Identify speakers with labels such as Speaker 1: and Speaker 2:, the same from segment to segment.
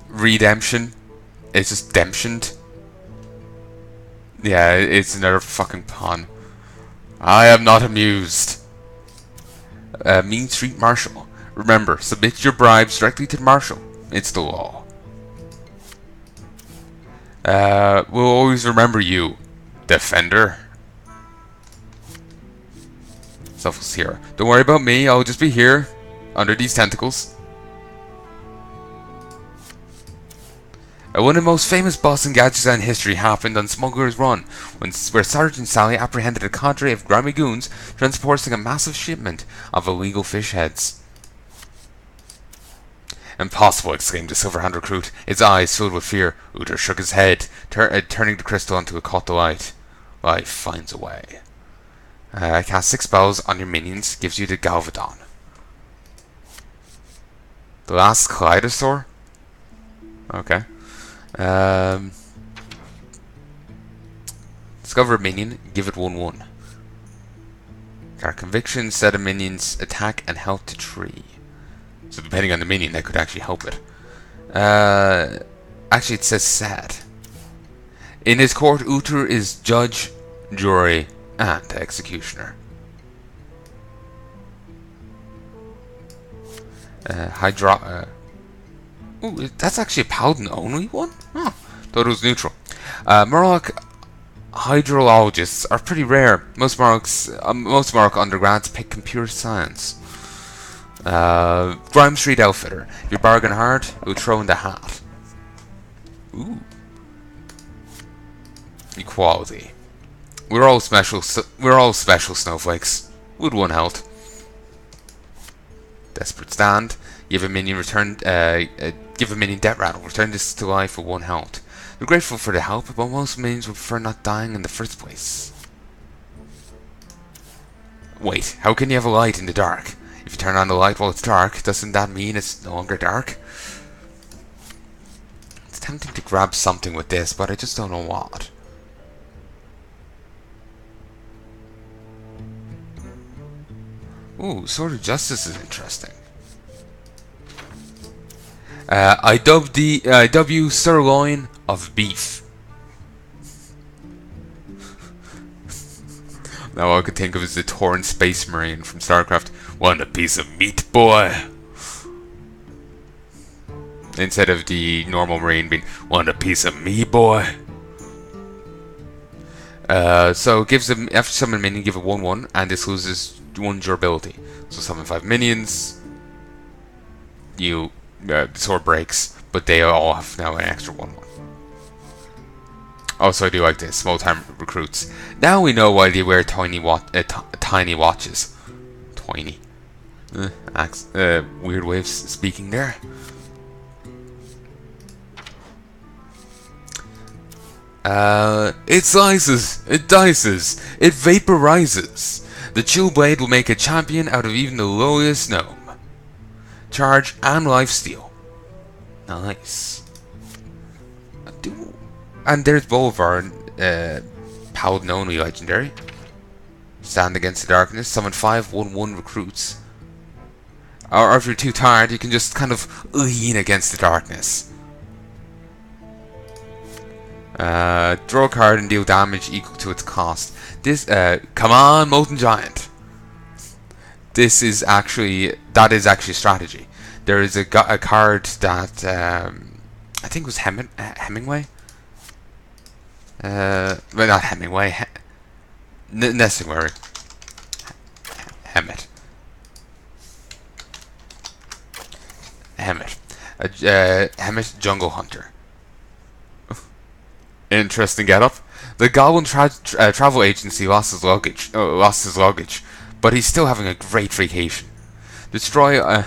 Speaker 1: Redemption. It's just demptioned. Yeah, it's another fucking pun. I am not amused. Mean Street Marshal. Remember, submit your bribes directly to the Marshal. It's the law. We'll always remember you, Defender. Selfless hero. Don't worry about me, I'll just be here, under these tentacles. One of the most famous Boston gadgets in history happened on Smuggler's Run, where Sergeant Sally apprehended a cadre of grimy goons transporting a massive shipment of illegal fish heads. Impossible, exclaimed the silver-hand recruit, his eyes filled with fear. Uther shook his head, turning the crystal into a caught light. Life finds a way. Cast 6 spells on your minions, gives you the Galvadon. The last Kaleidosaur? Okay. Discover a minion, give it 1/1. Our conviction set a minion's attack and health to 3. So depending on the minion, that could actually help it. Actually, it says sad. In his court, Uther is judge, jury, and executioner. Ooh, that's actually a paladin only one? Huh. Thought it was neutral. Murloc hydrologists are pretty rare. Most Murloc undergrads pick computer science. Grime Street Outfitter. If you bargain hard, you'll throw in the hat. Ooh. Equality. We're all special snowflakes. With 1 health. Desperate Stand. Give a minion death rattle. Return this to life with 1 health. We're grateful for the help, but most minions would prefer not dying in the first place. Wait, how can you have a light in the dark? If you turn on the light while it's dark, doesn't that mean it's no longer dark? It's tempting to grab something with this, but I just don't know what. Ooh, Sword of Justice is interesting. I dub you sirloin of beef. Now all I could think of is the Torn Space Marine from StarCraft. Want a piece of meat, boy? Instead of the normal Marine being, want a piece of me, boy? So it gives them, after summon a minion, give it 1/1, and this loses 1 durability. So summon 5 minions, the sword breaks, but they all have now an extra 1/1. Also, I do like this, small-time recruits. Now we know why they wear tiny watches. Tiny. Weird way of speaking there. It slices, it dices, it vaporizes. The chill blade will make a champion out of even the lowliest gnome. Charge and lifesteal. Nice. And there's Boulevard, Paladin only legendary. Stand against the darkness, summon 5 1/1 recruits. Or if you're too tired, you can just kind of lean against the darkness. Draw a card and deal damage equal to its cost. This, come on, Molten Giant. That is actually strategy. There is a card that, I think it was Hemingway? Well, not Hemingway. Nessingway. Hemet. Hemet Jungle Hunter. Interesting getup. The Goblin travel agency lost his luggage, but he's still having a great vacation. Destroy.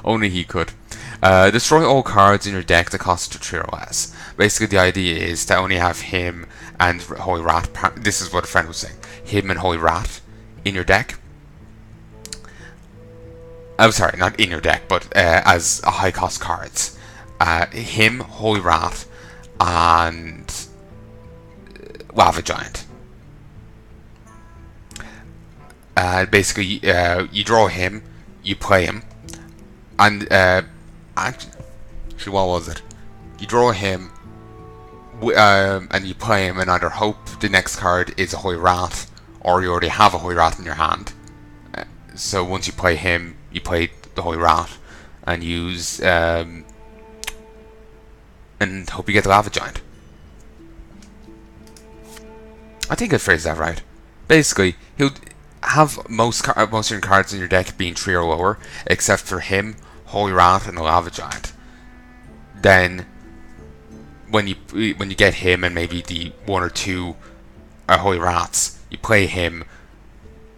Speaker 1: Only he could. Destroy all cards in your deck that cost 2 or less. Basically, the idea is to only have him and Holy Rat. This is what a friend was saying. Him and Holy Rat in your deck. I'm sorry, not in your deck, but as high cost cards. Him, Holy Rat, and Lava Giant. Basically, you draw him, you play him, and So what was it? You draw him, and you play him, and either hope the next card is a Holy Wrath, or you already have a Holy Wrath in your hand. So once you play him, you play the Holy Wrath, and use and hope you get the Lava Giant. I think I phrased that right. Basically, he'll have most of your cards in your deck being 3 or lower, except for him, Holy Wrath, and the Lava Giant. Then, when you get him and maybe the 1 or 2 Holy Wraths, you play him,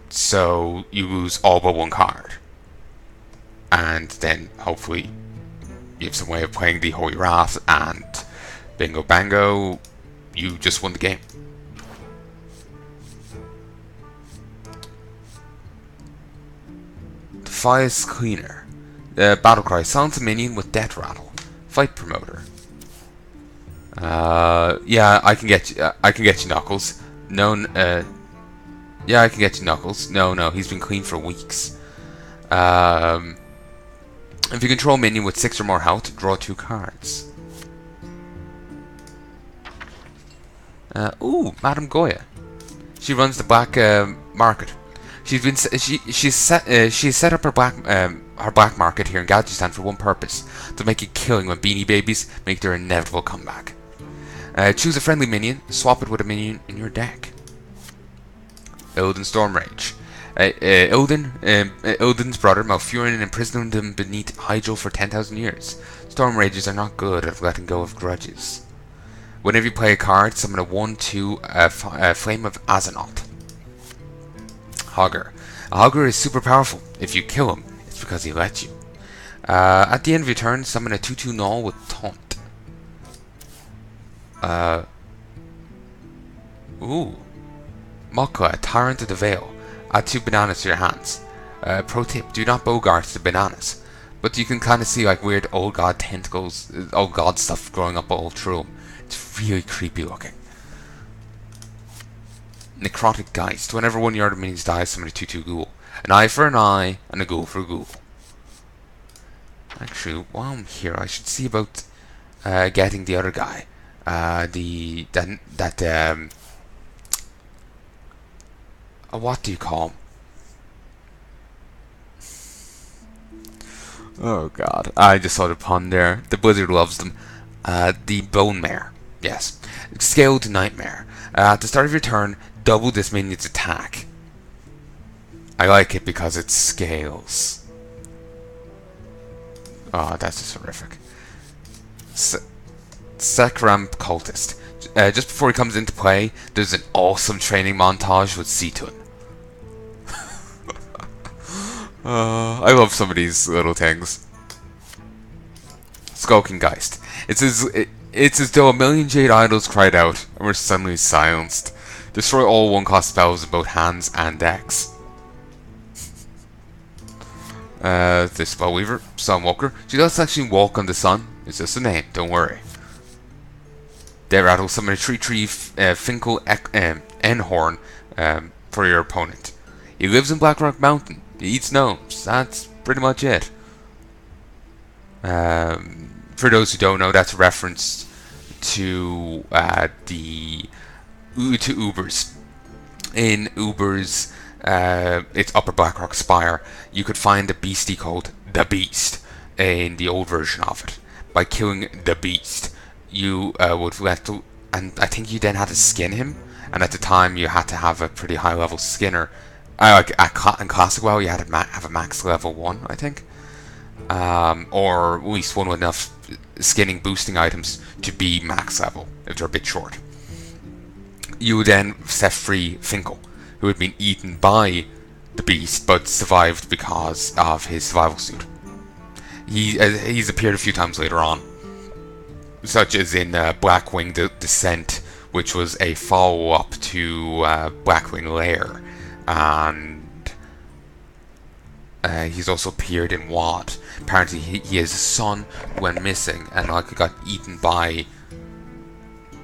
Speaker 1: so you lose all but 1 card. And then, hopefully, you have some way of playing the Holy Wrath, and bingo bango, you just won the game. Defias Cleaner. Battle Cry. Silence a minion with Death Rattle. Fight Promoter. Yeah, I can get you Knuckles. No, yeah, I can get you Knuckles. No, he's been clean for weeks. If you control a minion with 6 or more health, draw 2 cards. Ooh, Madame Goya. She runs the black market. She's set up her black market here in Galgistan for one purpose: to make a killing when Beanie Babies make their inevitable comeback. Choose a friendly minion, swap it with a minion in your deck. Illidan Stormrage. Illidan's brother Malfurion imprisoned him beneath Hyjal for 10,000 years. Stormrages are not good at letting go of grudges. Whenever you play a card, summon a 1/2 Flame of Azzinoth. Hogger. A Hogger is super powerful. If you kill him, it's because he let you. At the end of your turn, summon a 2/2 Null with Taunt. Ooh. Mokla, Tyrant of the Veil. Add 2 bananas to your hands. Pro tip, do not bogart the bananas. But you can kind of see like weird old god tentacles, old god stuff growing up all through them. It's really creepy looking. Necrotic Geist. Whenever one of your other minions dies, summon a 2/2 ghoul. An eye for an eye, and a ghoul for a ghoul. Actually, while I'm here, I should see about getting the other guy. What do you call him? Oh god, I just saw the pun there. The Blizzard loves them. The Bone Mare. Yes. Scale to Nightmare. At the start of your turn, double this minion's attack. I like it because it scales. Oh, that's just horrific. Sakram Cultist. Just before he comes into play, there's an awesome training montage with Seatun. I love some of these little things. Skulking Geist. It's as though a million jade idols cried out and were suddenly silenced. Destroy all 1-cost spells in both hands and decks. The Spellweaver, Sunwalker. She doesn't actually walk on the sun. It's just a name, don't worry. Death Rattle, summon a 3/3 Finkel Enhorn for your opponent. He lives in Blackrock Mountain. He eats gnomes. That's pretty much it. For those who don't know, that's a reference to Ubers. In Ubers, it's Upper Blackrock Spire. You could find a beastie called the Beast in the old version of it. By killing the Beast, you would let, and I think you then had to skin him. And at the time, you had to have a pretty high level skinner. In Classic WoW, you had to have a max level 1, I think. Or at least one with enough skinning boosting items to be max level, if they're a bit short. You would then set free Finkel, who had been eaten by the Beast, but survived because of his survival suit. He's appeared a few times later on, such as in Blackwing Descent, which was a follow-up to Blackwing Lair. And he's also appeared in WoD. Apparently he has a son who went missing and like got eaten by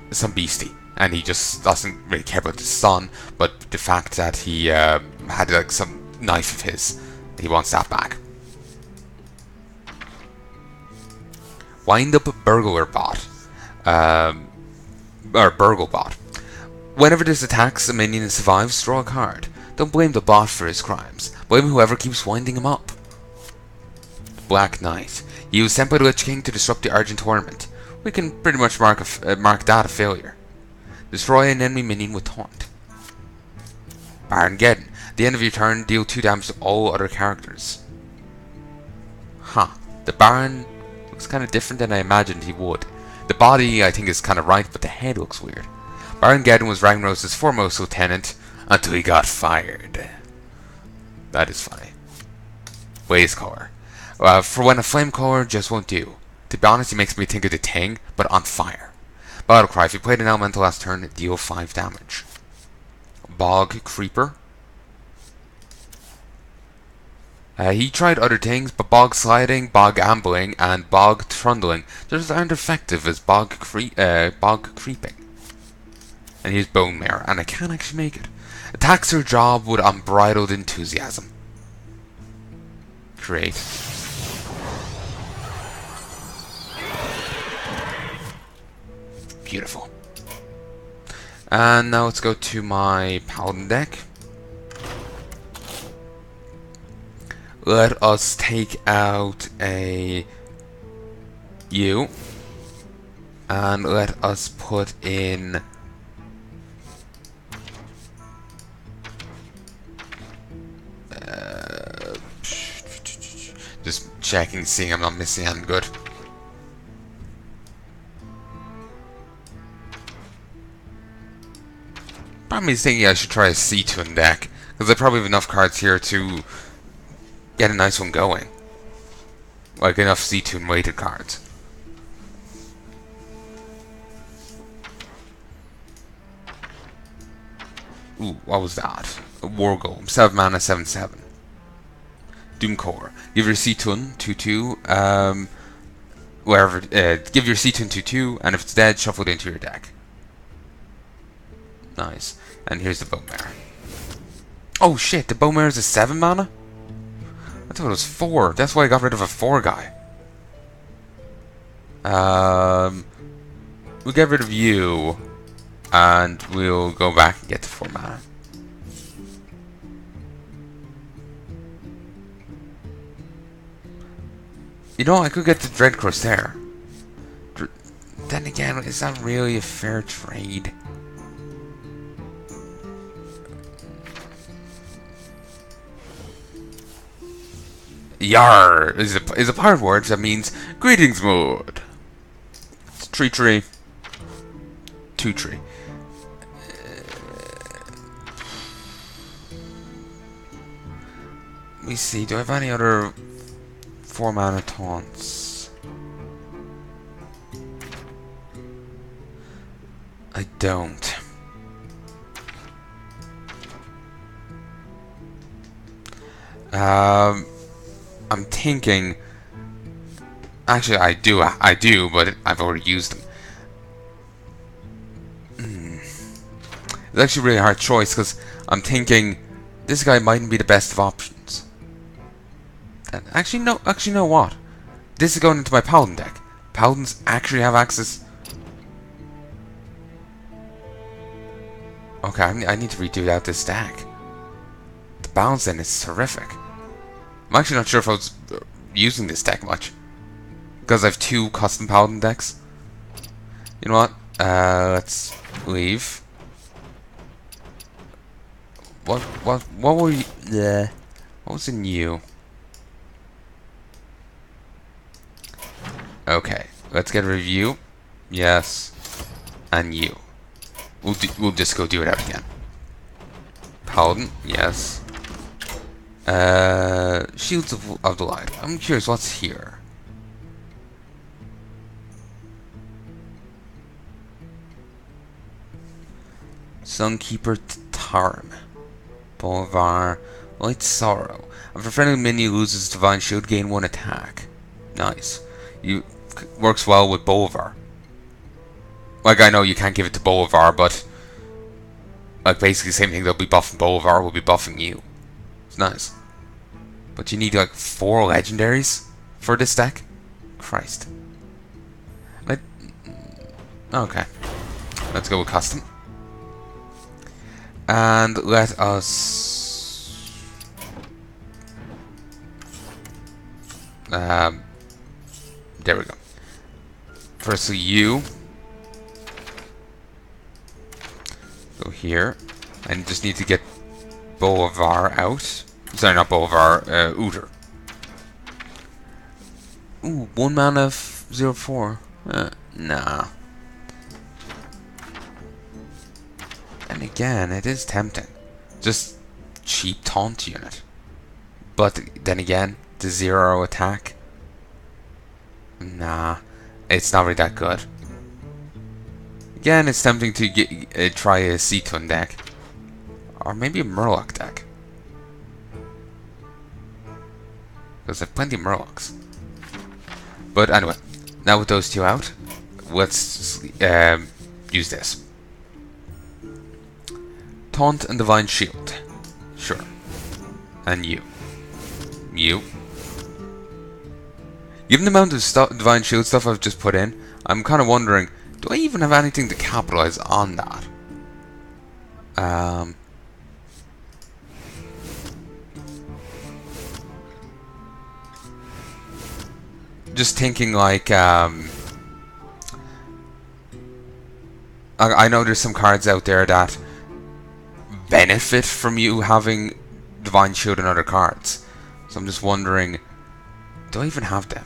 Speaker 1: some beastie, and he just doesn't really care about his son, but the fact that he had like some knife of his, he wants that back. Wind Up Burglar Bot. Or Burgle Bot. Whenever this attacks a minion and survives, draw a card. Don't blame the bot for his crimes. Blame whoever keeps winding him up. Black Knight. He was sent by the Lich King to disrupt the Argent tournament. We can pretty much mark that a failure. Destroy an enemy minion with Taunt. Baron Geddon. At the end of your turn, deal 2 damage to all other characters. Huh. The Baron looks kind of different than I imagined he would. The body, I think, is kind of right, but the head looks weird. Baron Geddon was Ragnaros's foremost lieutenant until he got fired. That is funny. Blaze Caller. For when a flame caller just won't do. To be honest, he makes me think of the Ting, but on fire. Battlecry. If you played an elemental last turn, deal 5 damage. Bog Creeper. He tried other things, but Bog Sliding, Bog Ambling, and Bog Trundling just aren't effective as Bog Creeping. And here's Bone Mare, and I can't actually make it. Attacks her job with unbridled enthusiasm. Great. Beautiful. And now let's go to my Paladin deck. Let us take out a U. And let us put in just checking, seeing I'm not missing anything good. Problem is thinking I should try a C2 deck, because I probably have enough cards here to get a nice one going. Like enough C2 weighted cards. Ooh, what was that? A War Golem, 7 mana, 7/7. Doomcore. Give your C2 2/2, wherever, give your C2 2/2, and if it's dead, shuffle it into your deck. Nice. And here's the Bone Mare. Oh shit, the Bone Mare is a 7 mana? I thought it was 4. That's why I got rid of a 4 guy. We'll get rid of you, and we'll go back and get the 4 mana. You know, I could get the Dread Corsair. Then again, is that really a fair trade? Yar is a part word that means greetings mode. It's 3/3, 2/3. Let me see. Do I have any other 4 mana taunts? I don't. I'm thinking. Actually, I do, but I've already used them. It's actually a really hard choice because I'm thinking this guy mightn't be the best of options. Actually, no. Actually, know what? This is going into my Paladin deck. Paladins actually have access. Okay, I need to redo out this deck. The balance in is terrific. I'm actually not sure if I was using this deck much, because I have 2 custom Paladin decks. You know what? Let's leave. What were you? What was in you? Okay, let's get a review. Yes, and you. We'll just go do it out again. Paladin, yes. Shields of the Light. I'm curious, what's here? Sunkeeper Tarim. Bolvar. Light Sorrow. If a friendly minion loses Divine Shield, gain 1 attack. Nice. Works well with Bolvar. Like, I know you can't give it to Bolvar, but like basically the same thing. They'll be buffing Bolvar, will be buffing you. It's nice. But you need like 4 legendaries for this deck? Christ. I, okay. Let's go with custom. And let us... there we go. Firstly, you go here. I just need to get Bolivar out. Sorry, not Bolivar, Uther. Ooh, 1 mana 0/4. Nah. And again, it is tempting. Just cheap taunt unit. But then again, the 0 attack. Nah, it's not really that good. Again, it's tempting to get try a Seatun deck. Or maybe a Murloc deck. Because I have plenty of Murlocs. But anyway, now with those two out, let's use this. Taunt and Divine Shield. Sure. And you. You. Given the amount of Divine Shield stuff I've just put in, I'm kind of wondering, do I even have anything to capitalize on that? Just thinking like, I know there's some cards out there that benefit from you having Divine Shield and other cards. So I'm just wondering, do I even have them?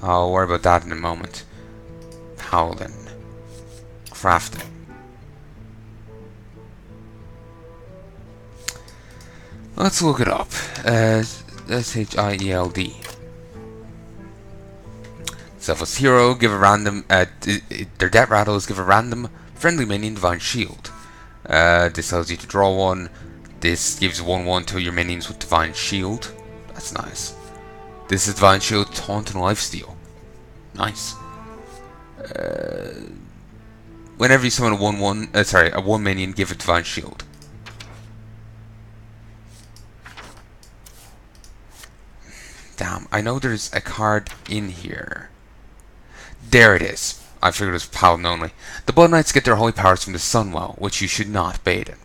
Speaker 1: I'll worry about that in a moment. Paladin. Crafting. Let's look it up. SHIELD. Selfless Hero, give a random... their death rattles give a random friendly minion Divine Shield. This allows you to draw one. This gives 1/1 to your minions with Divine Shield. That's nice. This is Divine Shield, Taunt, and Lifesteal. Nice. Whenever you summon a 1/1, a 1 minion, give it Divine Shield. Damn, I know there's a card in here. There it is. I figured it was Paladin only. The Blood Knights get their holy powers from the Sunwell, which you should not bait in.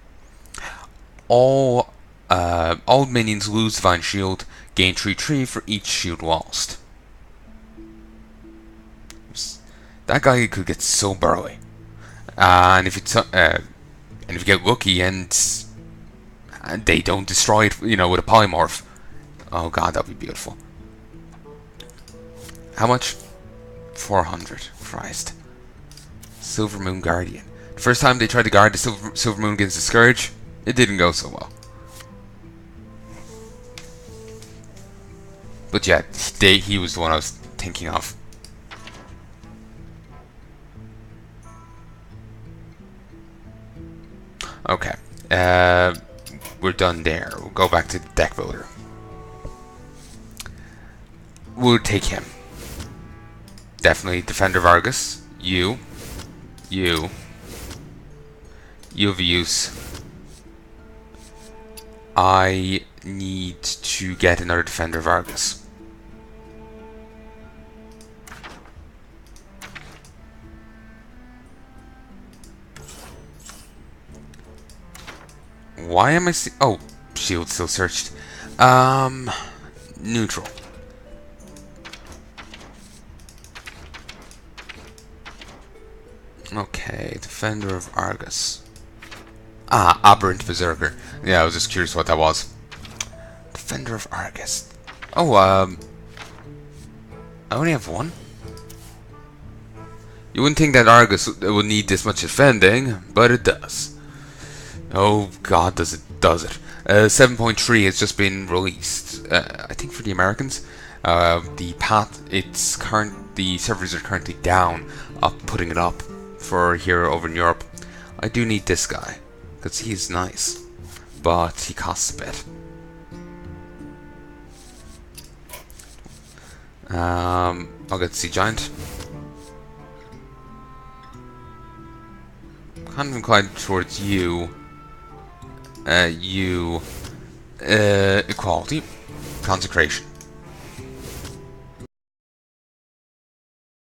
Speaker 1: All minions lose Divine Shield, gain 3/3 for each shield lost. That guy could get so burly. And if you get lucky and they don't destroy it, you know, with a polymorph. Oh god, that'd be beautiful. How much? 400. Christ. Silver Moon Guardian. The first time they tried to guard the Silver Moon against the Scourge, it didn't go so well. But yeah, he was the one I was thinking of. Okay. We're done there. We'll go back to the deck builder. We'll take him. Definitely Defender of Argus. You have use. I need to get another Defender of Argus. Why am I oh, shield still searched. Neutral. Okay, Defender of Argus. Ah, Aberrant Berserker. Yeah, I was just curious what that was. Defender of Argus. Oh, I only have one? You wouldn't think that Argus would need this much defending, but it does. Oh god, does it. 7.3 has just been released. I think for the Americans. The servers are currently down, putting it up for here over in Europe. I do need this guy, because he's nice, but he costs a bit. I'll get Sea Giant. Kind of inclined towards you. Equality. Consecration.